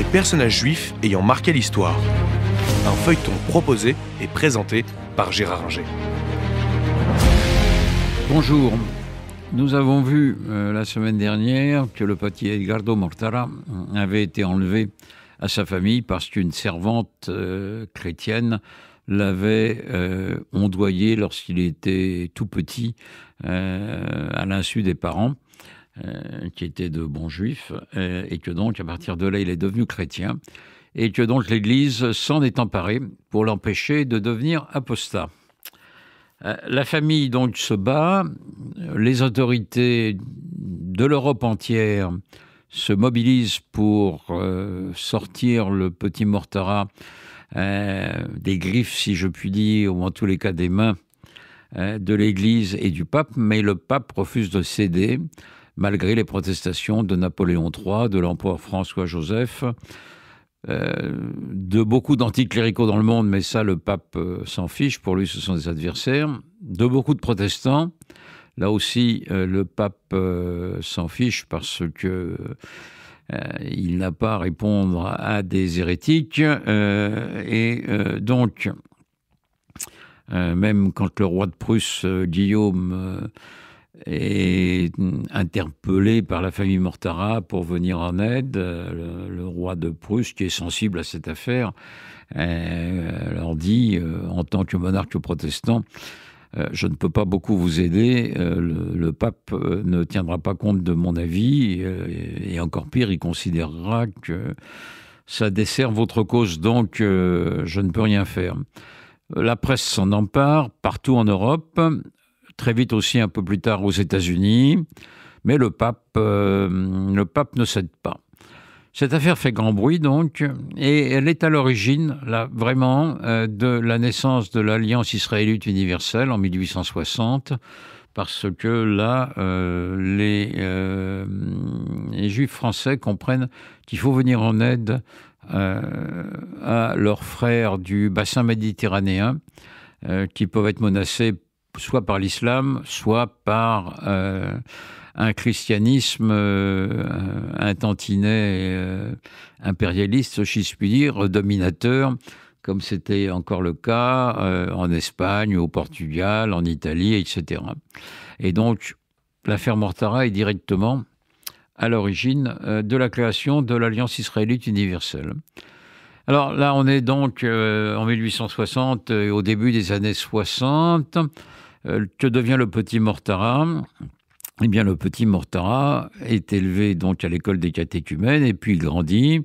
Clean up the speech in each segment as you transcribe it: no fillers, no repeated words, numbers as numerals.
les personnages juifs ayant marqué l'histoire. Un feuilleton proposé et présenté par Gérard Inger. Bonjour. Nous avons vu la semaine dernière que le petit Edgardo Mortara avait été enlevé à sa famille parce qu'une servante chrétienne l'avait ondoyé lorsqu'il était tout petit à l'insu des parents qui étaient de bons juifs et que donc à partir de là il est devenu chrétien et que donc l'Église s'en est emparée pour l'empêcher de devenir apostat. La famille donc se bat, les autorités de l'Europe entière se mobilisent pour sortir le petit Mortara des griffes, si je puis dire, ou en tous les cas des mains de l'Église et du pape, mais le pape refuse de céder, malgré les protestations de Napoléon III, de l'empereur François-Joseph, de beaucoup d'anticléricaux dans le monde, mais ça le pape s'en fiche, pour lui ce sont des adversaires, de beaucoup de protestants, là aussi le pape s'en fiche parce que il n'a pas à répondre à des hérétiques donc même quand le roi de Prusse Guillaume est interpellé par la famille Mortara pour venir en aide. Le roi de Prusse, qui est sensible à cette affaire, leur dit, en tant que monarque protestant, je ne peux pas beaucoup vous aider, le pape ne tiendra pas compte de mon avis, et encore pire, il considérera que ça dessert votre cause, donc je ne peux rien faire. La presse s'en empare partout en Europe, très vite aussi un peu plus tard aux États-Unis, mais le pape ne cède pas. Cette affaire fait grand bruit donc, et elle est à l'origine, là, vraiment, de la naissance de l'Alliance israélite universelle en 1860, parce que là, les Juifs français comprennent qu'il faut venir en aide à leurs frères du bassin méditerranéen, qui peuvent être menacés soit par l'islam, soit par un christianisme un tantinet impérialiste, si je puis dire, dominateur, comme c'était encore le cas en Espagne, au Portugal, en Italie, etc. Et donc, l'affaire Mortara est directement à l'origine de la création de l'Alliance israélite universelle. Alors là, on est donc en 1860, au début des années 60. Que devient le petit Mortara ? Eh bien, le petit Mortara est élevé donc à l'école des catéchumènes et puis il grandit.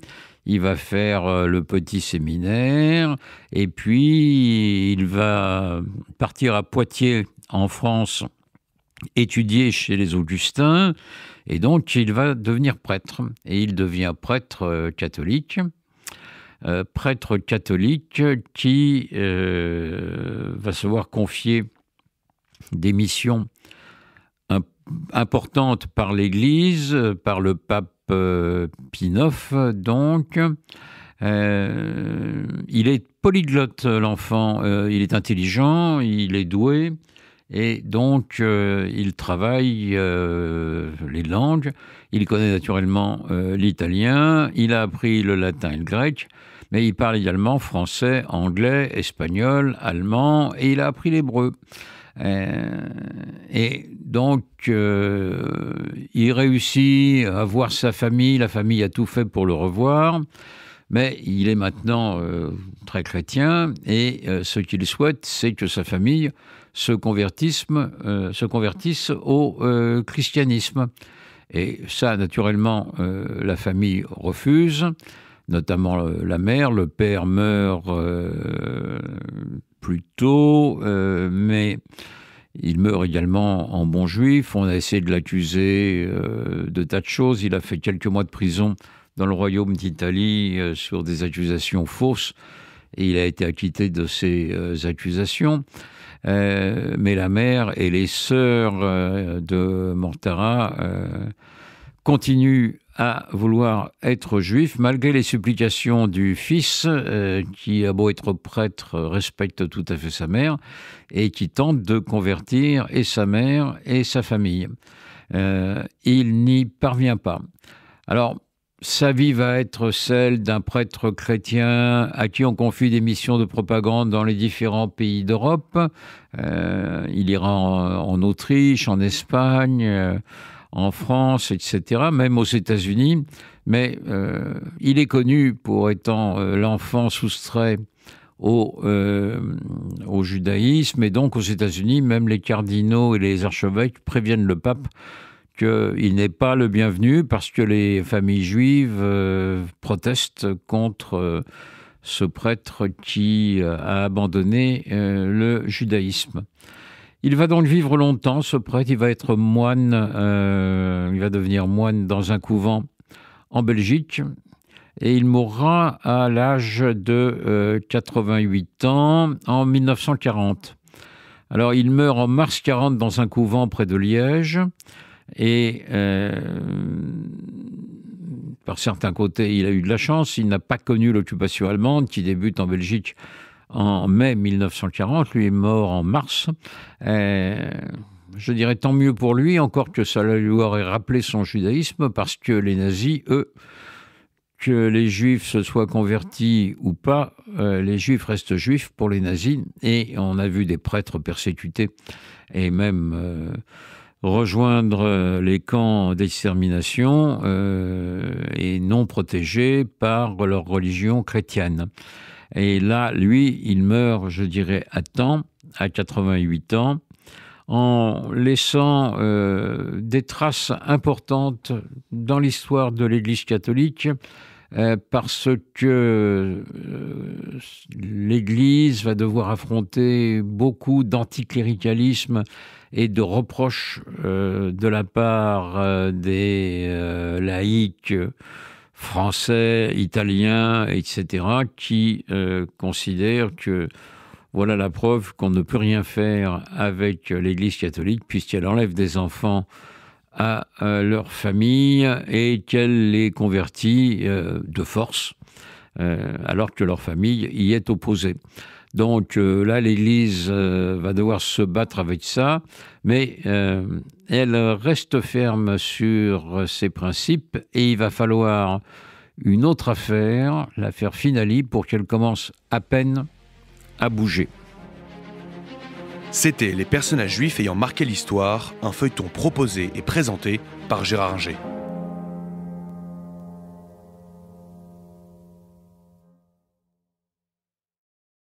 Il va faire le petit séminaire et puis il va partir à Poitiers en France étudier chez les Augustins et donc il va devenir prêtre et il devient prêtre catholique. Prêtre catholique qui va se voir confier des missions importantes par l'Église, par le pape Pie IX, donc. Il est polyglotte, l'enfant. Il est intelligent, il est doué, et donc il travaille les langues. Il connaît naturellement l'italien, il a appris le latin et le grec, mais il parle également français, anglais, espagnol, allemand, et il a appris l'hébreu. Et donc, il réussit à voir sa famille. La famille a tout fait pour le revoir, mais il est maintenant très chrétien, et ce qu'il souhaite, c'est que sa famille se convertisse au christianisme. Et ça, naturellement, la famille refuse, notamment la mère. Le père meurt plus tôt, mais il meurt également en bon juif. On a essayé de l'accuser de tas de choses. Il a fait quelques mois de prison dans le royaume d'Italie sur des accusations fausses, et il a été acquitté de ces accusations. Mais la mère et les sœurs de Mortara continuent à vouloir être juif, malgré les supplications du fils, qui a beau être prêtre, respecte tout à fait sa mère, et qui tente de convertir et sa mère et sa famille. Il n'y parvient pas. Alors, Sa vie va être celle d'un prêtre chrétien à qui on confie des missions de propagande dans les différents pays d'Europe. Il ira en Autriche, en Espagne, en France, etc., même aux États-Unis. Mais il est connu pour étant l'enfant soustrait au judaïsme. Et donc aux États-Unis, même les cardinaux et les archevêques préviennent le pape qu'il n'est pas le bienvenu parce que les familles juives protestent contre ce prêtre qui a abandonné le judaïsme. Il va donc vivre longtemps, ce prêtre. Il va être moine, il va devenir moine dans un couvent en Belgique. Et il mourra à l'âge de 88 ans en 1940. Alors, il meurt en mars 40 dans un couvent près de Liège. Et par certains côtés, il a eu de la chance. Il n'a pas connu l'occupation allemande qui débute en Belgique en mai 1940. Lui est mort en mars. Je dirais tant mieux pour lui, encore que ça lui aurait rappelé son judaïsme, parce que les nazis, eux, que les juifs se soient convertis ou pas, les juifs restent juifs pour les nazis. Et on a vu des prêtres persécutés et même rejoindre les camps d'extermination et non protégés par leur religion chrétienne. Et là, lui, il meurt, je dirais, à temps, à 88 ans, en laissant des traces importantes dans l'histoire de l'Église catholique, parce que l'Église va devoir affronter beaucoup d'anticléricalisme et de reproches de la part des laïcs français, italiens, etc., qui considèrent que voilà la preuve qu'on ne peut rien faire avec l'Église catholique puisqu'elle enlève des enfants à leur famille et qu'elle les convertit de force, alors que leur famille y est opposée. Donc là, l'Église va devoir se battre avec ça, mais elle reste ferme sur ses principes et il va falloir une autre affaire, l'affaire Finali, pour qu'elle commence à peine à bouger. C'était Les personnages juifs ayant marqué l'histoire, un feuilleton proposé et présenté par Gérard Inger.